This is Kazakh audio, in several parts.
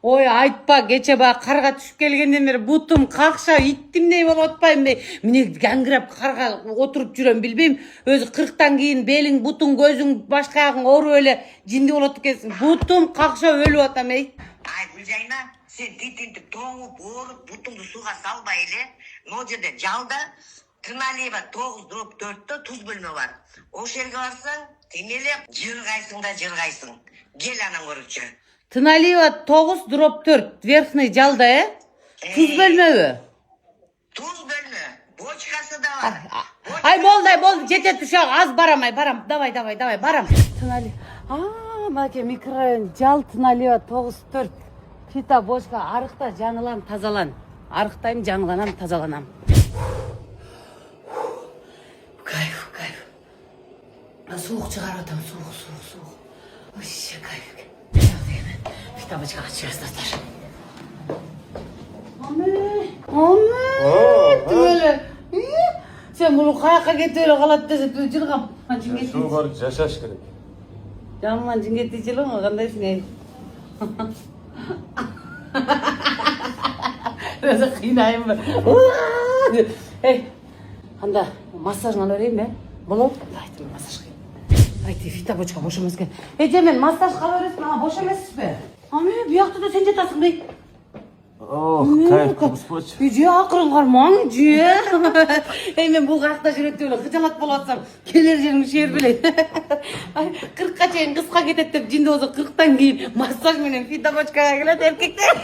Ой айтпа, кече баа карга түшүп келгенден бери бутум какшап иттимдей болуп атпайбы эмне. Міне гаңгырап карга отуруп жүрөм билбейм. Өзү 40тан кийин белиң, бутуң, көзүң, башкагың ооруп эле жинди болот экенсиң. Бутум какшап өлүп атам эй. Ай Гүлжайна, сен титинтип тоңуп, ооруп, бутуңду сууга салбай эле. Могу жерде жалда Тыналиева 9/4-тө туз бөлмө бар. Ошол жерге барсаң, тимеле жыргайсың да жыргайсың. Кел анан көрүчү. Тыналиева 9/4 верхний жалда, Туз бөлмөбү? Туз бөлмө. Бочкасы да бар. Ай болду, жетет ушак, аз барам, Давай, барам. Тынали. Маке микрорайон жал Тыналиева 9/4. Пита бочка, арыкта жаңылан, тазалан. Арыктайм, жаңыланам, тазаланам. Кайф. Суук чыгарып атам, суук. Вообще кайф. Пита бочкага чыгасыздар. Тümele. Sen bunu kayakka getir öyle kalat dese tücülgam. Şu var yaşaş gerek. Jamman jingetti chilo mo kandaysın ey. Nasıl kıynayım ben. Hey. Anda massajını vereyim ben. Bolop. Haydi massaj kıyım. Haydi fita boçka boş emesken. Hey Cemen massaj kalı öğretsin ama boş emesiz be. Ama bir yakta da sen jetasın bey. Kayıp kapıspoç. Yüce akırın karman yüce. Hey men bu kakta jürekte öyle hıcalat bolatsam keler jerim şer bile. 40'a çeyin kıska getet dep jinde olsa 40'tan keyin massaj menen fita boçkaya gelet erkekler.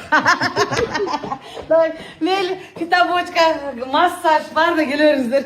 Meyli fita boçka massaj var da gelörsüzler.